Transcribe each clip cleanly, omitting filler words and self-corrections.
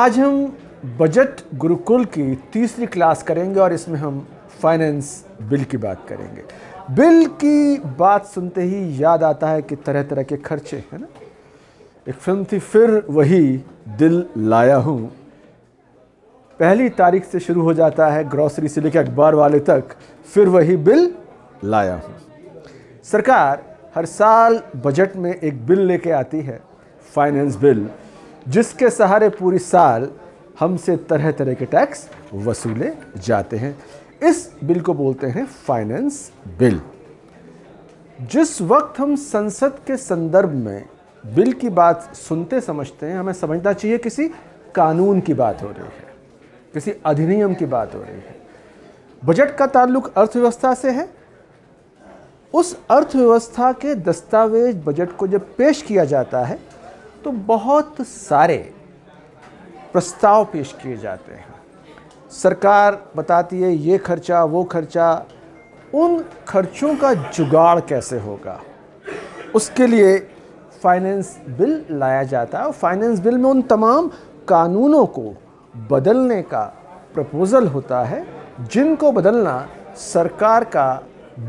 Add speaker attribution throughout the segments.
Speaker 1: आज हम बजट गुरुकुल की तीसरी क्लास करेंगे और इसमें हम फाइनेंस बिल की बात करेंगे। बिल की बात सुनते ही याद आता है कि तरह तरह के खर्चे, है ना। एक फिल्म थी फिर वही दिल लाया हूँ। पहली तारीख से शुरू हो जाता है, ग्रॉसरी से लेकर अखबार वाले तक, फिर वही बिल लाया हूँ। सरकार हर साल बजट में एक बिल लेके आती है, फाइनेंस बिल, जिसके सहारे पूरी साल हमसे तरह तरह के टैक्स वसूले जाते हैं। इस बिल को बोलते हैं फाइनेंस बिल। जिस वक्त हम संसद के संदर्भ में बिल की बात सुनते समझते हैं, हमें समझना चाहिए किसी कानून की बात हो रही है, किसी अधिनियम की बात हो रही है। बजट का ताल्लुक अर्थव्यवस्था से है। उस अर्थव्यवस्था के दस्तावेज बजट को जब पेश किया जाता है तो बहुत सारे प्रस्ताव पेश किए जाते हैं। सरकार बताती है ये खर्चा वो खर्चा, उन खर्चों का जुगाड़ कैसे होगा, उसके लिए फाइनेंस बिल लाया जाता है। और फाइनेंस बिल में उन तमाम कानूनों को बदलने का प्रपोजल होता है जिनको बदलना सरकार का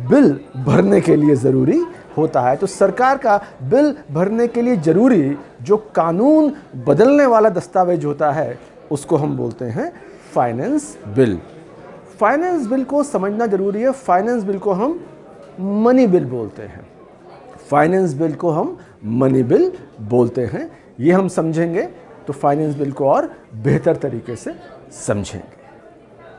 Speaker 1: बिल भरने के लिए ज़रूरी होता है। तो सरकार का बिल भरने के लिए ज़रूरी जो कानून बदलने वाला दस्तावेज होता है उसको हम बोलते हैं फाइनेंस बिल। फाइनेंस बिल को समझना ज़रूरी है। फाइनेंस बिल को हम मनी बिल बोलते हैं। फाइनेंस बिल को हम मनी बिल बोलते हैं। ये हम समझेंगे तो फाइनेंस बिल को और बेहतर तरीके से समझेंगे।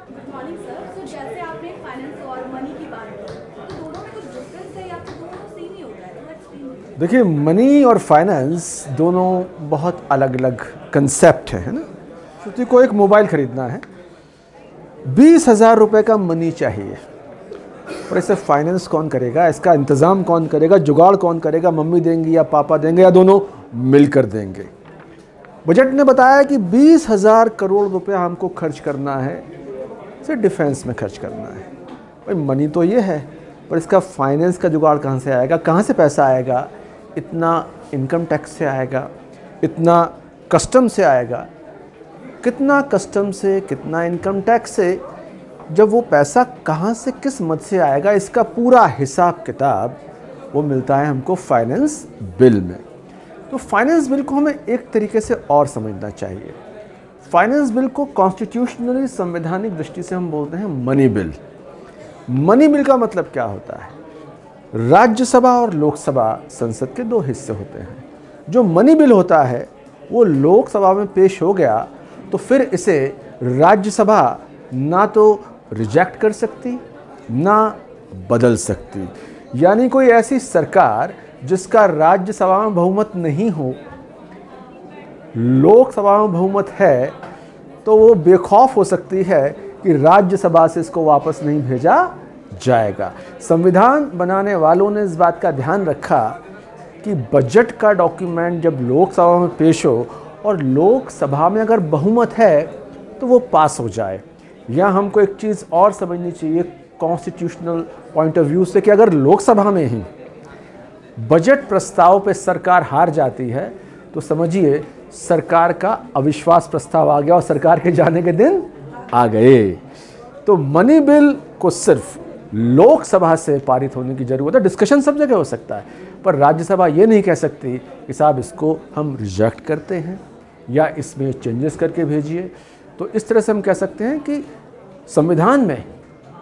Speaker 2: Good morning sir. तो जैसे आपने फाइनेंस और मनी की बात की, तो दोनों में कुछ डिफरेंस है या फिर दोनों सेम ही होता है? तो एक्सप्लेन।
Speaker 1: देखिए, मनी और फाइनेंस दोनों बहुत अलग अलग कंसेप्ट है ना। किसी को एक मोबाइल खरीदना है, 20,000 रुपये का मनी चाहिए, और इसे फाइनेंस कौन करेगा, इसका इंतज़ाम कौन करेगा, जुगाड़ कौन करेगा? मम्मी देंगी या पापा देंगे या दोनों मिलकर देंगे? बजट ने बताया कि 20,000 करोड़ रुपए हमको खर्च करना है, सिर्फ डिफेंस में खर्च करना है। भाई मनी तो ये है, पर इसका फाइनेंस का जुगाड़ कहाँ से आएगा? कहाँ से पैसा आएगा? इतना इनकम टैक्स से आएगा, इतना कस्टम से आएगा, कितना कस्टम से, कितना इनकम टैक्स से, जब वो पैसा कहाँ से किस मद से आएगा, इसका पूरा हिसाब किताब वो मिलता है हमको फाइनेंस बिल में। तो फाइनेंस बिल को हमें एक तरीके से और समझना चाहिए। फाइनेंस बिल को कॉन्स्टिट्यूशनली, संवैधानिक दृष्टि से हम बोलते हैं मनी बिल। मनी बिल का मतलब क्या होता है? राज्यसभा और लोकसभा संसद के दो हिस्से होते हैं। जो मनी बिल होता है वो लोकसभा में पेश हो गया तो फिर इसे राज्यसभा ना तो रिजेक्ट कर सकती ना बदल सकती। यानी कोई ऐसी सरकार जिसका राज्यसभा में बहुमत नहीं हो, लोकसभा में बहुमत है, तो वो बेखौफ हो सकती है कि राज्यसभा से इसको वापस नहीं भेजा जाएगा। संविधान बनाने वालों ने इस बात का ध्यान रखा कि बजट का डॉक्यूमेंट जब लोकसभा में पेश हो और लोकसभा में अगर बहुमत है तो वो पास हो जाए। यहाँ हमको एक चीज़ और समझनी चाहिए कॉन्स्टिट्यूशनल पॉइंट ऑफ व्यू से, कि अगर लोकसभा में ही बजट प्रस्ताव पे सरकार हार जाती है तो समझिए सरकार का अविश्वास प्रस्ताव आ गया और सरकार के जाने के दिन आ गए। तो मनी बिल को सिर्फ लोकसभा से पारित होने की ज़रूरत है। डिस्कशन सब जगह हो सकता है, पर राज्यसभा ये नहीं कह सकती कि साहब इसको हम रिजेक्ट करते हैं या इसमें चेंजेस करके भेजिए। तो इस तरह से हम कह सकते हैं कि संविधान में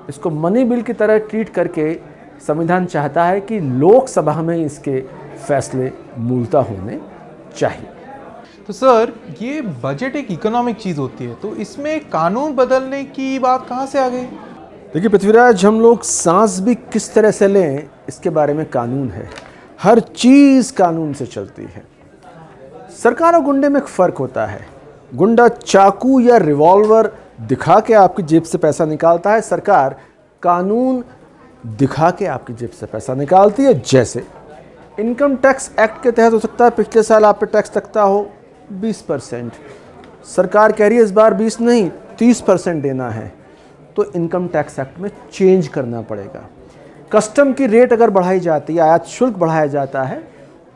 Speaker 1: इसको मनी बिल की तरह ट्रीट करके संविधान चाहता है कि लोकसभा में इसके फैसले मूलतः होने चाहिए।
Speaker 3: तो सर, ये बजट एक इकोनॉमिक चीज़ होती है, तो इसमें कानून बदलने की बात कहाँ से आ गई?
Speaker 1: देखिए पृथ्वीराज, हम लोग सांस भी किस तरह से लें इसके बारे में कानून है। हर चीज़ कानून से चलती है। सरकार और गुंडे में एक फ़र्क होता है। गुंडा चाकू या रिवॉल्वर दिखा के आपकी जेब से पैसा निकालता है, सरकार कानून दिखा के आपकी जेब से पैसा निकालती है। जैसे इनकम टैक्स एक्ट के तहत हो सकता है पिछले साल आप पे टैक्स लगता हो 20%, सरकार कह रही है इस बार 20 नहीं 30% देना है, तो इनकम टैक्स एक्ट में चेंज करना पड़ेगा। कस्टम की रेट अगर बढ़ाई जाती है, आयात शुल्क बढ़ाया जाता है,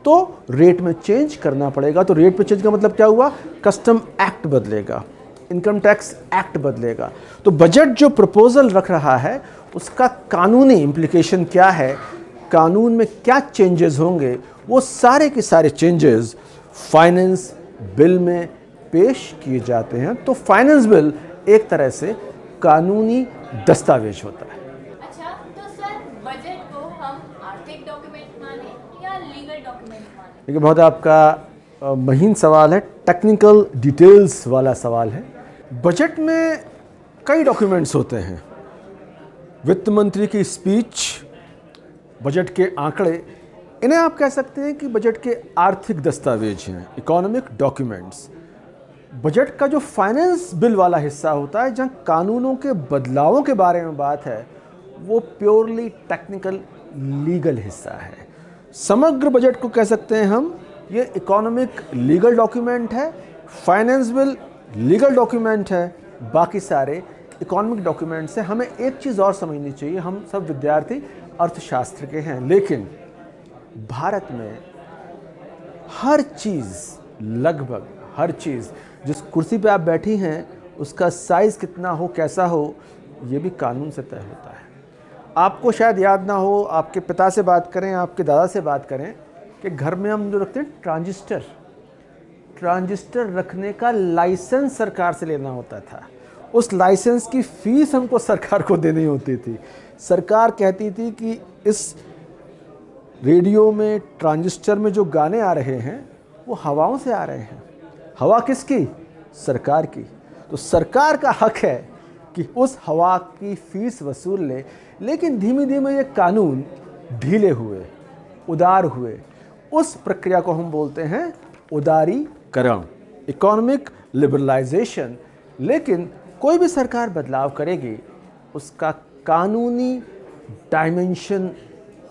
Speaker 1: तो रेट में चेंज करना पड़ेगा। तो रेट में चेंज का मतलब क्या हुआ? कस्टम एक्ट बदलेगा, इनकम टैक्स एक्ट बदलेगा। तो बजट जो प्रपोजल रख रहा है उसका कानूनी इम्प्लीकेशन क्या है, कानून में क्या चेंजेस होंगे, वो सारे के सारे चेंजेस फाइनेंस बिल में पेश किए जाते हैं। तो फाइनेंस बिल एक तरह से कानूनी दस्तावेज होता है।
Speaker 4: अच्छा, तो सर बजट को हम आर्थिक डॉक्यूमेंट माने या लीगल डॉक्यूमेंट माने?
Speaker 1: देखिए, बहुत आपका महीन सवाल है, टेक्निकल डिटेल्स वाला सवाल है। बजट में कई डॉक्यूमेंट्स होते हैं। वित्त मंत्री की स्पीच, बजट के आंकड़े, इन्हें आप कह सकते हैं कि बजट के आर्थिक दस्तावेज हैं, इकोनॉमिक डॉक्यूमेंट्स। बजट का जो फाइनेंस बिल वाला हिस्सा होता है, जहाँ कानूनों के बदलावों के बारे में बात है, वो प्योरली टेक्निकल लीगल हिस्सा है। समग्र बजट को कह सकते हैं हम, ये इकोनॉमिक लीगल डॉक्यूमेंट है, फाइनेंस बिल लीगल डॉक्यूमेंट है, बाकी सारे इकोनॉमिक डॉक्यूमेंट्स हैं। हमें एक चीज़ और समझनी चाहिए, हम सब विद्यार्थी अर्थशास्त्र के हैं, लेकिन भारत में हर चीज़, लगभग हर चीज़, जिस कुर्सी पे आप बैठी हैं उसका साइज़ कितना हो, कैसा हो, ये भी कानून से तय होता है। आपको शायद याद ना हो, आपके पिता से बात करें, आपके दादा से बात करें कि घर में हम जो रखते हैं ट्रांजिस्टर रखने का लाइसेंस सरकार से लेना होता था। उस लाइसेंस की फ़ीस हमको सरकार को देनी होती थी। सरकार कहती थी कि इस रेडियो में, ट्रांजिस्टर में जो गाने आ रहे हैं वो हवाओं से आ रहे हैं। हवा किसकी? सरकार की। तो सरकार का हक है कि उस हवा की फ़ीस वसूल ले। लेकिन धीमे धीमे ये कानून ढीले हुए, उदार हुए। उस प्रक्रिया को हम बोलते हैं उदारीकरण, इकोनॉमिक लिबरलाइजेशन। लेकिन कोई भी सरकार बदलाव करेगी, उसका कानूनी डायमेंशन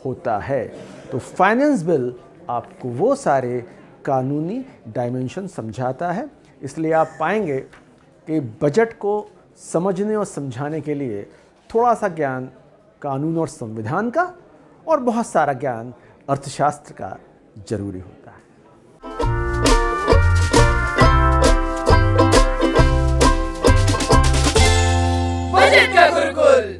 Speaker 1: होता है। तो फाइनेंस बिल आपको वो सारे कानूनी डायमेंशन समझाता है। इसलिए आप पाएंगे कि बजट को समझने और समझाने के लिए थोड़ा सा ज्ञान कानून और संविधान का और बहुत सारा ज्ञान अर्थशास्त्र का जरूरी होता है।
Speaker 5: बजट का गुरुकुल।